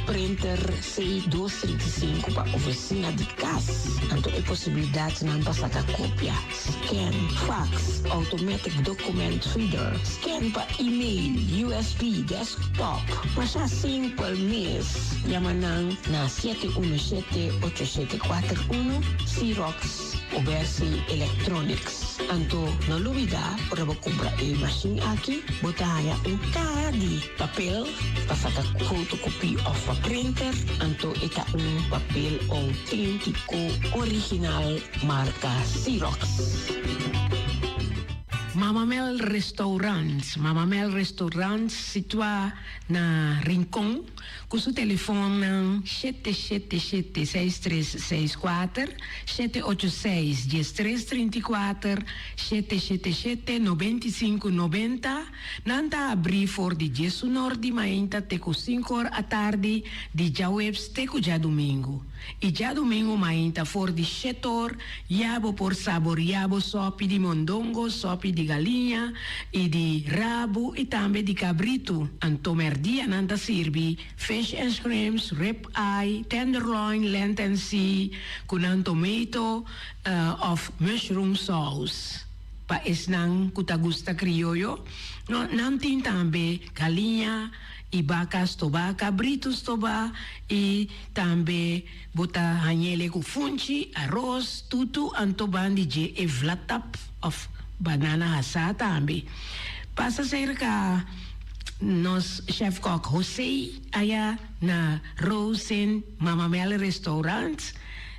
printer C235 para oficina de casa. Anto é possibilidade não passar a cópia, scan, fax, automatic document reader, scan para e-mail, USB, desktop. Mas é simple mesmo. Yamanang na 717-8741 Xerox Obersi Electronics. Anto na lubida para comprar a machine aqui, botar cara de papel para fazer photocopy of a printer. Anto ita papel autêntico original marca Xerox. Mama Mel Restaurants situa na Rincon, com o telefone 777-6364, 786-1334, 777-9590. Nanta abrir for de Jesu Norte, mainta teco 5 horas à tarde, de já webs teco já domingo. E já domingo mainta for de chetor, yabo por sabor, yabo sopi de mondongo, sopi de galinha, e de rabo, e também de cabrito. Antomerdia nanta sirvi, fish and shrimps, rib eye, tenderloin, lenten sea, con tomato of mushroom sauce. Pa esnang kutagusta criollo, no, nantin também galinha, e vacas toba, cabritos toba, e também bota hanhele com funchi, arroz, tutu, antoban de e vlatap of banana hasa também. Passa cerca nos chef kok José aya na Rosen Mama Mel Restaurant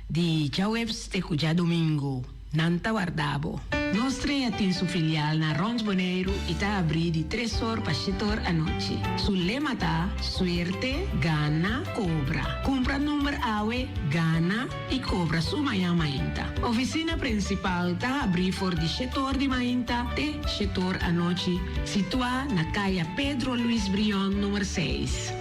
de Jawebs te cuja domingo. Nanta Guardabo. Nostre atin su filial na Rons Boneiro e tá abrir de 3 horas para 7 horas à noite. Su lema tá suerte, gana, cobra. Compra número awe, gana e cobra su manhã mainta. Oficina principal tá abrir for de 7 horas de mainta te 7 horas à noite. Situa na caia Pedro Luis Brion, número 6.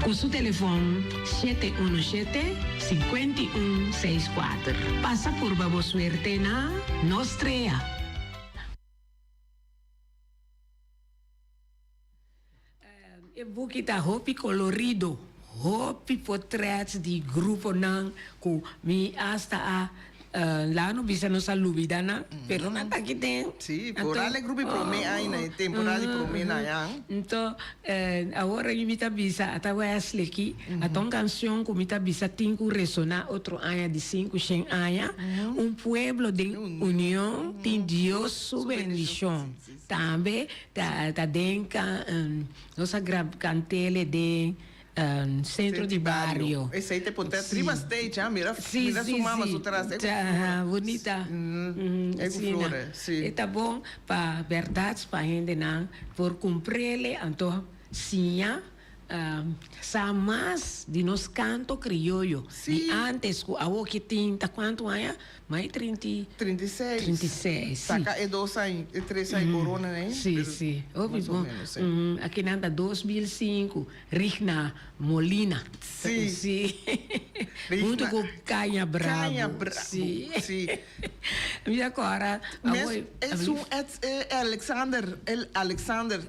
Com seu telefone 717-5164. Passa por Babo Suerte na Nostrea. E buki ta hopi colorido, hopi portraits di grupo nang ku mi hasta a lá no bisa no salubida na pero na takiten. Sim, por ali grupo prome aí na temporada prome na yang. Então, agora eu me bisa até Wesley aqui, a tua canção como me bisa tinco ressonar outro ano de 5 anos, pueblo de união tem Deus su bendição. Também tá denka nossa cantele de centro de barrio. Esse aí te ponte triba stage, mira, mira su mama su trás. Bonita. É flores, sim. E tá bom para verdade para gente não por cumprir-lhe então sim sa mais de nos canto criollo. E antes a o que tinha quanto anos? Mais 36. 36. Saca é 2 anos, 3 anos corona, né? Sim, sim. Aqui nada 2005, Rigna Molina. Sim. Sim. Muito com Canha Bravo. Canha Bravo. Sim. E agora, Alexander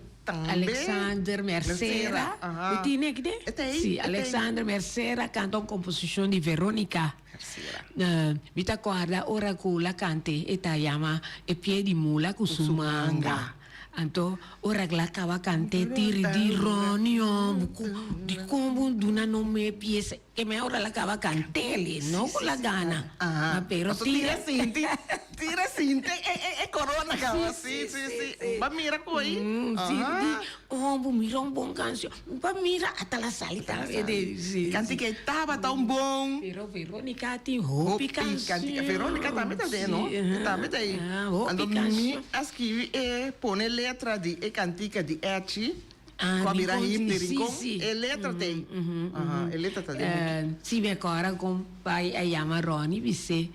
Alexander Mercera. E tinha que ter? Sim, Alexander Mercera cantou composição de Verônica. Mi ta guarda ora con la cante e ta llama e piedi mula con su manga. Anto ora la cava cante tiri di ronio di combo d'una nome piese che me ora la cava cantele no con la gana. Ma però tira sinti e corona cava sì. Ma mira coi. Mira un buon canzone. Ma mira até la salita vede. Canti che tava tão bom. Però Veronica ti hopi canzone. Veronica também tá dentro, no? Também tá aí. Ando mi ascrevi e pone letra di e cantica di Eci. Com a Mirahim de Rincon, e letra tem. E letra tá dentro. Sim, agora com pai a chama Rony, você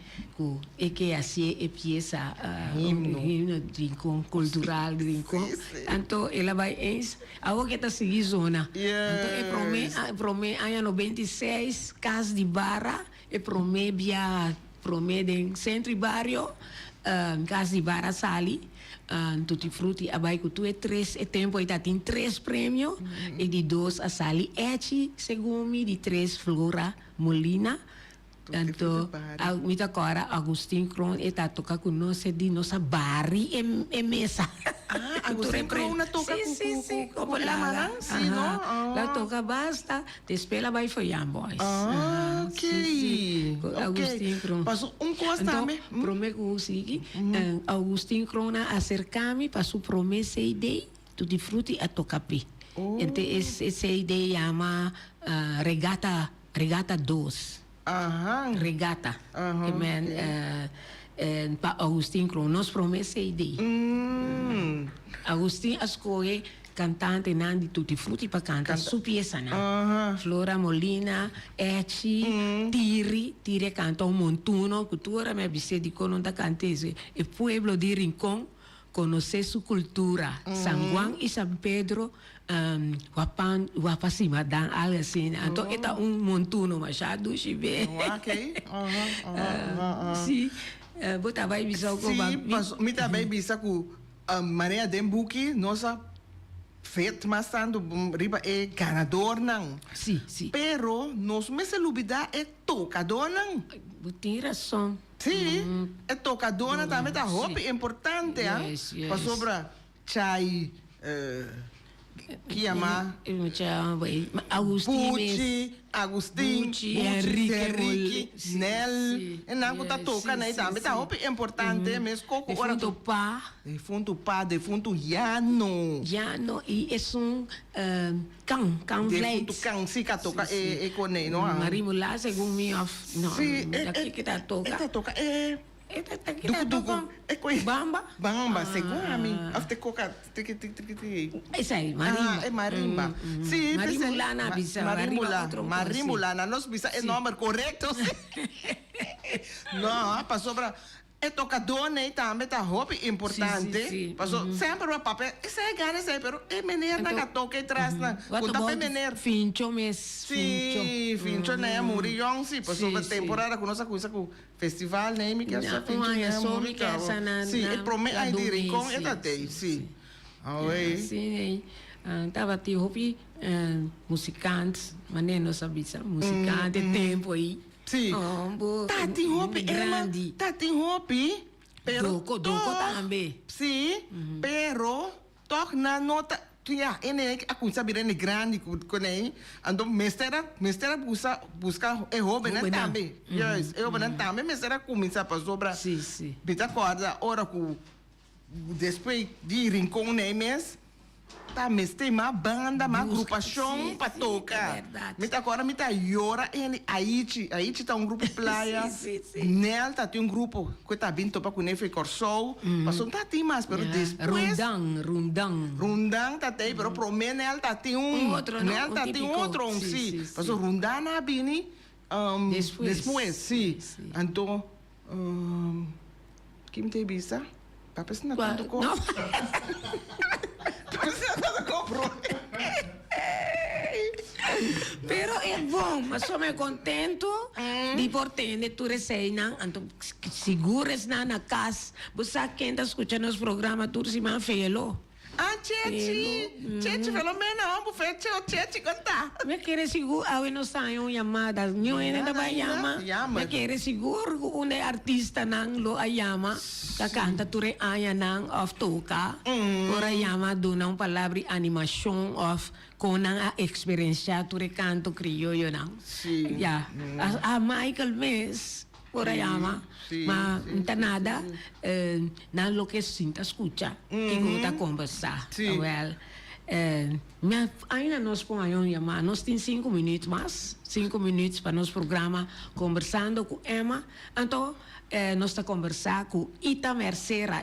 e que assim é peça himno de Rincon cultural de Rincon. Então ela vai ens, a o que tá seguir zona. Então é prome ano 96 casa de barra e prome de centro e barrio casa de barra sali. Tutti Frutti, abai ku tu e tres, e tempo e tatin tres premio, e di dos a Sally Echi, segumi, di tres Flora Molina, tanto mita kora Agustin Kron e ta toka ku no se di no sa bari e mesa. Agustin Kron na toka como la marang, sí, no? La toka basta, te spela by for Young Boys. Agustin Kron. Paso coisa também. Prome ku sigi, Agustin Kron na acercami, paso prome se idei, Tutti Frutti a toka pi. Ente esse idei chama Regata 2. Regata. Que men pa Agustin Kron nos promesse idee. Agustin ascoe cantante nan di Tutti Frutti pa canta su pieza na. Flora Molina, Echi, Tiri canta un montuno, cultura me bise di conon da cantese e pueblo di Rincón conoce su cultura. San Juan y San Pedro wapasima dan algo assim. Então, é um montuno machado, chive. Sim, bota vai bisau com babi. Sim, me também bisa com maneira de buki, nossa fet mas tanto riba é ganador não. Sim. Pero nós me se lubida é tocador não. Tem razão. Sim, é tocador também tá hobby importante, para sobra chai que chama Agustin, Henrique, Nel, e não tá tocando aí também tá hobby importante mesmo coco ora defunto Jano e é cão defunto cão se que toca é conei não Marimula segundo me off não aqui que tá toca Bamba, segundo a mim. After coca, essa aí, marimba. É marimba. Sim, marimulana, bisa. Marimulana, nós bisa é nome correto. Não, passou para é tocador, né? Também tá hobby importante. Passou sempre o papel. Isso é gana, isso aí, pero é menina na toca e traz na. Conta bem menina. Fincho mes. Sim, fincho né? Murion, sim. Passou para temporada com nossa coisa com festival, né? Me quer essa fincho né? Murion. Sim, é promete aí de Rincón, é da tei, sim. Sim, tava te hobby musicantes, mas nem não sabia musicante tempo aí. Sì, tati hobby, grandi. Tati hobby, pero Doko também. Sì, pero toch na nota, ja, ene aku sabi rin grandi kunay, ando mestera busca e hobby na tambe. Yes, e hobby na tambe mestera começa pa sobra. Sì. Bita corda ora ku depois de Rincón né mes. Tá, mas tem uma banda, uma agrupação para tocar. Me tá agora, me tá Yora, ele Haiti tá um grupo playa. Nel tá tem um grupo que tá vindo para com Nefe Corsou. Passou tá tem mais, pero depois Rundang tá tem, pero pro Nel tá tem outro, Nel tá tem outro, sim. Passou Rundang na bini depois, sim. Então, quem tem vista? Papas na tanto com. Pero é bom, mas só me contento de portende tu receina, então seguras na casa, você quem está escutando os programas tu se man felo. Chechi, pelo menos vamos fecho chechi contar. Me quer seguro, a não sai uma chamada, não é nada vai chamar. Me quer seguro um artista nang lo ayama, que canta tu re aya nang of toca, ora chama dona uma palavra animação of com a experiência tu re canto criollo nang. Ya, a Michael Mes. Ora llama, ma não tá nada, não lo que sinta escuta, que gusta conversar, well. Ainda nós põe chamar, nós tem 5 minutos mais, 5 minutos para nosso programa conversando com Emma, então nós está conversando com Ita Mercera,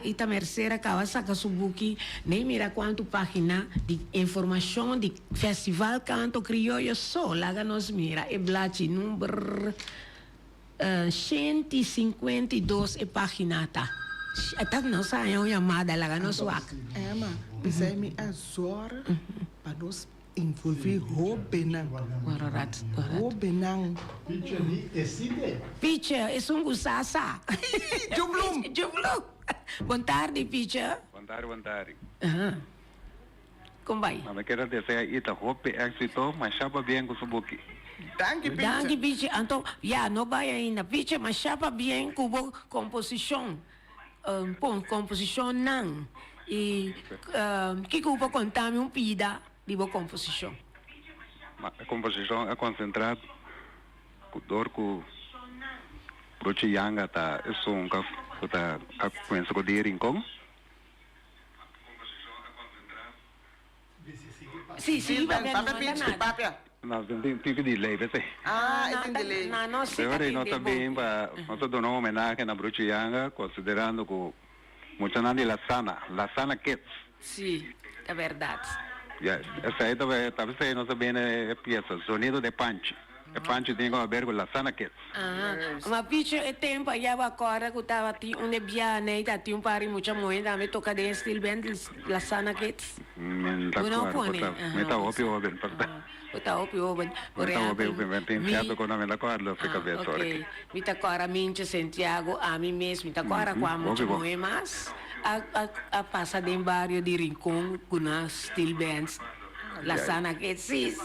acaba saca su book, nem mira quanto página de informação de festival canto criollo só, lá nós mira, e blati número 152 e paginata. Até não saiu chamada lá no suac. Emma, precisa me azora para nos envolver Robenang. Robenang. Pitcher, é um gusasa. Jublum. Boa tarde, Pitcher. Boa Wantari. Aha. Kumbai. Mas quero dizer, ita hope éxito, mas chapa bien com subuki. Dank je, Danke, Pietje. biche. Anto, ja, no vai ainda. Biche, mas chapa bien kubo composição. Pon composição não. E que kubo contame pida de boa composição. A composição é concentrada, com dor, com protianga, tá, é som, que tá, a coisa com o rincão. Sim, sim, vai ver, não Papel, manda Pietje, nada. papel. Nós temos que delay, você. Ah, eu entendi. Não, não, sim, Agora nós também, nós damos uma homenagem na protianga, considerando que muita nada La Sana Kids. Sim, é verdade. Essa aí talvez aí não sabia a peça, sonido de punch. E punch tem a ver com La Sana Kids. Mas bicho, é tempo aí agora que eu tava um biane e tinha pari muita moeda, me toca de estilo bem La Sana Kids. Não pode. Me tá open, Tá open. Por exemplo, tem teatro quando me dá quadro, fica bem só. Ok. Me tá agora Minche Santiago, a mim mesmo, me tá agora com a muita moedas. A passa de barrio de Rincón com as steel bands. La Sana Kids, sim.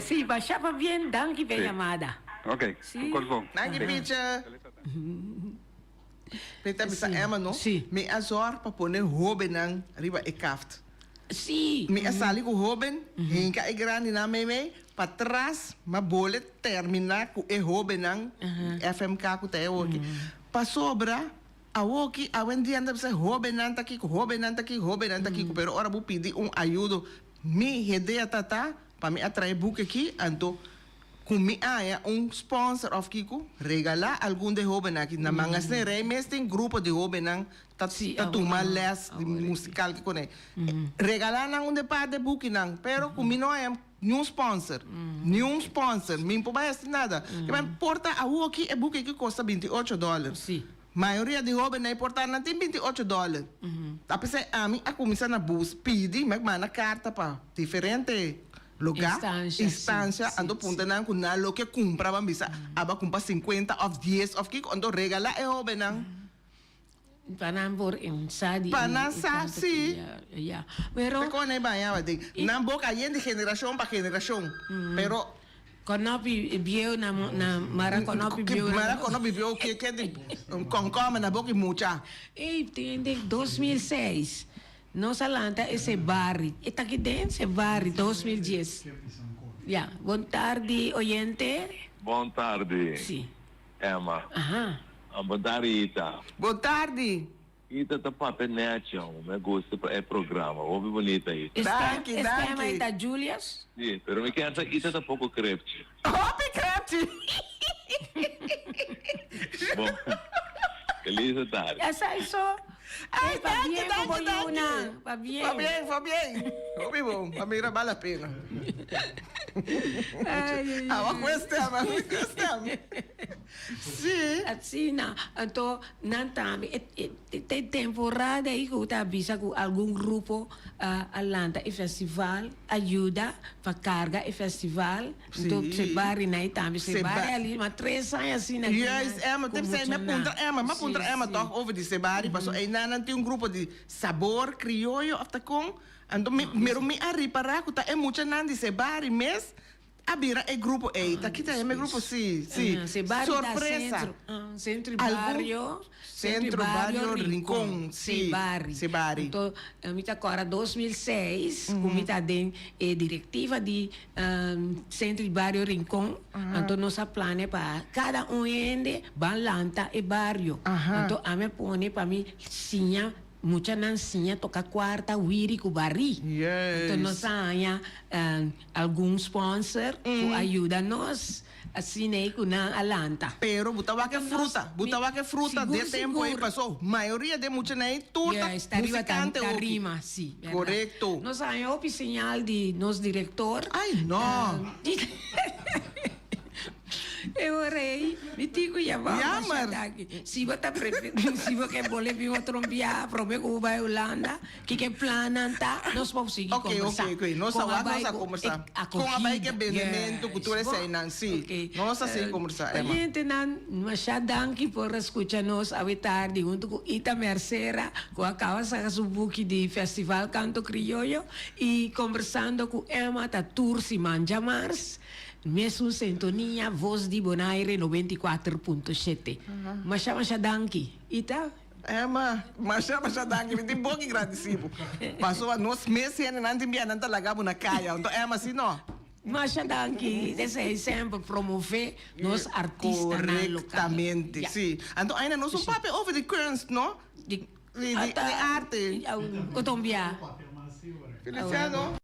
Sim, baixava bem, danke pela chamada. Ok, qual bom? Dank je, Pietje. Pita bisa Emma, no? Sim. Me azor para poner hoben nang riba e kaft. Sim. Me asali ko hoben, hinka e grani na me, patras, mabolet, termina ko e hoben nang FMK ko tayo okay. Pa sobra, awoki, awen di anda bisa hoben nang taki ko, pero ora bu pidi ayudo. Mi hedea tata, pa mi atrai book aqui, ando kung mi aya sponsor of Kiko, regala algum de hoben aqui. Na mangas ne remes tem grupo de hoben nang tatuma les musical que kone. Regala nang de par de book nang, pero kung mi no aya nenhum sponsor, mi po bayas nada. Porta a aqui é book que custa $28. Sim. Maioria de hoben na importar não tem $28. Apesar a mim a comissão na bus pedi, mas na carta pa diferente lugar, instância, ando punta nang kung nalo que compra ba bisa, aba compra 50 of 10 of kiko, ando regala e hoben nang. Panambor insadi. Panasa, sim. Yeah. Pero Pero na iba ya, nambok ayen de generación pa generación. Pero konopi bio na mara konopi bio. Mara konopi bio que con coma na boca mucha. Entende 2006. Nossa lanta esse barri. Está aqui dentro esse barri 2010. Yeah. Boa tarde, oyente. Boa tarde, Sim. Emma. Aha. Boa tarde, Ita. Boa tarde. Ita tá papenete, me gusta é programa. Ouve bonita aí. Danke. Esquema aí da Julius. Sim, pero me quer Ita tá pouco crepte. Hopi crepte. Bom, feliz tarde. Essa é só. Ai, pa bien, como Yuna. Pa bien. Va bien. Hopi bom, a mira vale a pena. Awa questa. Sim. Assim, não. Então, não também. Tem temporada aí que eu avisa com algum grupo Atlanta e festival ajuda para carga e festival. Então, se barre aí também. Se barre ali, mas 3 anos assim. Yes, Emma, tem que ser, me punta Emma toch over die sebari, paso ay nananti um grupo de sabor criollo after com, ando mero mi arripara kuta é mucha nandi sebari mes abira e grupo e tá aqui tá é grupo sim. Sorpresa. Centro Barrio. Centro Barrio Rincón, sim. Sebari. Então, me tá agora 2006, com me tá dentro diretiva de Centro Barrio Rincón. Então, nossa plano é para cada ende balanta e barrio. Então, a me põe para mim sinha mucha nancinha toca quarta wiri ku barri. Yes. Então nós há algum sponsor que ajuda nós assim aí com na Atlanta. Pero butawa que fruta de tempo aí passou. Maioria de mucha aí tudo musicante da rima, sim. Correto. Nós há o sinal de nosso diretor. Ai, não. Eu orei, me digo, Jammer. Se você boleh vir outro dia, promete que vai Holanda, que planan tá, nós vamos seguir conversar. Ok. Nós vamos conversar. Com a vai que bendimento, cultura sem Nancy. Nós assim conversar, Emma. Gente, masyadang por escuchar-nos a tarde junto com Ita Mercera, com a causa Subuki de Festival Canto Criollo e conversando com Emma da Tour Simanja Mars. Mesmo sintonia, voz de Bonaire 94.7. Masyadang Ita? Emma, masyadang, me tem pouco agradecido. Passou a nós meses e não tem nada talaga na caia. Então, Emma, assim, não? Masyadang esse sempre promover nos artistas na local. Correctamente, sim. Então, ainda nós um papel over the currents, não? De arte. Otombia. Feliciano.